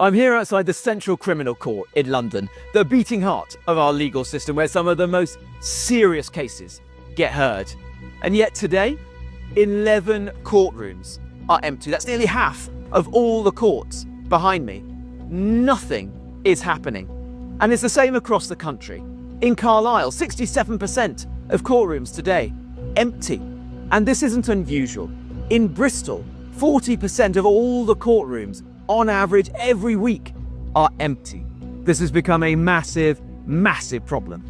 I'm here outside the Central Criminal Court in London, the beating heart of our legal system where some of the most serious cases get heard. And yet today, 11 courtrooms are empty. That's nearly half of all the courts behind me. Nothing is happening. And it's the same across the country. In Carlisle, 67% of courtrooms today empty. And this isn't unusual. In Bristol, 40% of all the courtrooms on average every week are empty. This has become a massive, massive problem.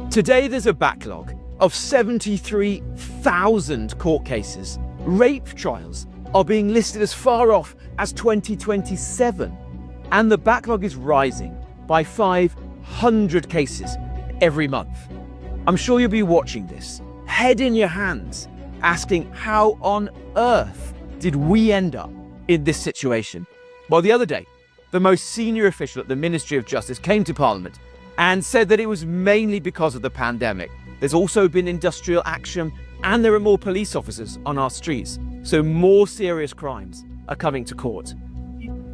Today there's a backlog of 73,000 court cases. Rape trials are being listed as far off as 2027. And the backlog is rising by 500 cases every month. I'm sure you'll be watching this, head in your hands, asking how on earth did we end up in this situation? Well, the other day, the most senior official at the Ministry of Justice came to Parliament and said that it was mainly because of the pandemic. There's also been industrial action and there are more police officers on our streets, so more serious crimes are coming to court.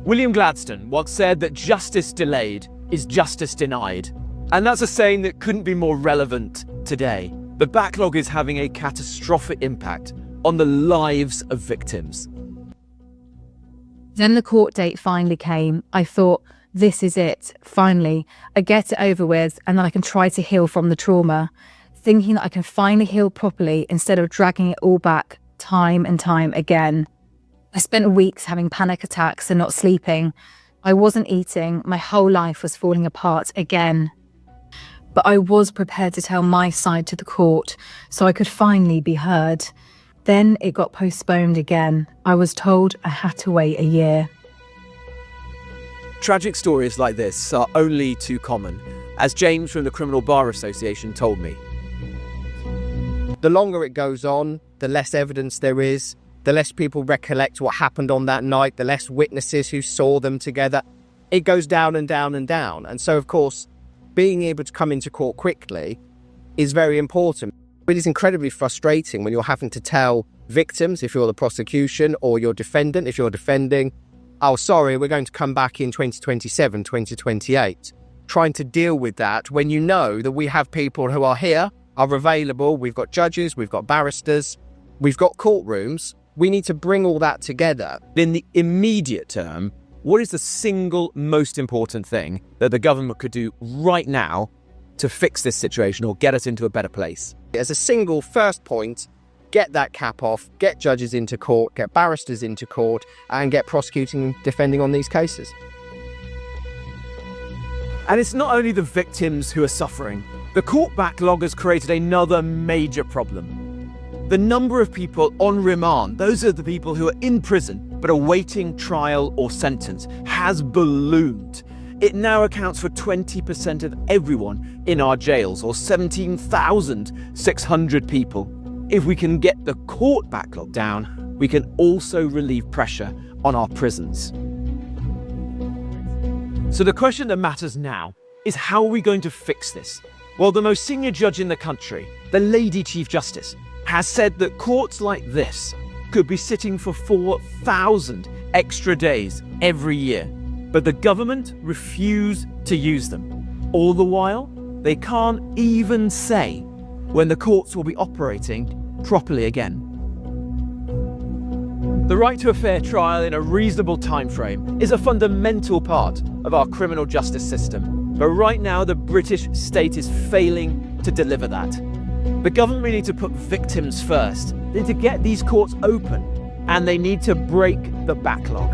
William Gladstone once said that justice delayed is justice denied. And that's a saying that couldn't be more relevant today. The backlog is having a catastrophic impact on the lives of victims. Then the court date finally came. I thought, this is it. Finally, I get it over with and then I can try to heal from the trauma, thinking that I can finally heal properly instead of dragging it all back time and time again. I spent weeks having panic attacks and not sleeping. I wasn't eating. My whole life was falling apart again. But I was prepared to tell my side to the court so I could finally be heard. Then it got postponed again. I was told I had to wait a year. Tragic stories like this are only too common, as James from the Criminal Bar Association told me. The longer it goes on, the less evidence there is, the less people recollect what happened on that night, the less witnesses who saw them together. It goes down and down and down. And so, of course, being able to come into court quickly is very important. It is incredibly frustrating when you're having to tell victims, if you're the prosecution, or your defendant, if you're defending, oh, sorry, we're going to come back in 2027, 2028. Trying to deal with that when you know that we have people who are here, are available, we've got judges, we've got barristers, we've got courtrooms. We need to bring all that together. In the immediate term, what is the single most important thing that the government could do right now to fix this situation or get us into a better place? As a single first point, get that cap off, get judges into court, get barristers into court, and get prosecuting and defending on these cases. And it's not only the victims who are suffering. The court backlog has created another major problem. The number of people on remand, those are the people who are in prison but awaiting trial or sentence, has ballooned. It now accounts for 20% of everyone in our jails, or 17,600 people. If we can get the court backlog down, we can also relieve pressure on our prisons. So the question that matters now is, how are we going to fix this? Well, the most senior judge in the country, the Lady Chief Justice, has said that courts like this could be sitting for 4,000 extra days every year. But the government refuse to use them. All the while, they can't even say when the courts will be operating properly again. The right to a fair trial in a reasonable time frame is a fundamental part of our criminal justice system. But right now, the British state is failing to deliver that. The government really need to put victims first. They need to get these courts open, and they need to break the backlog.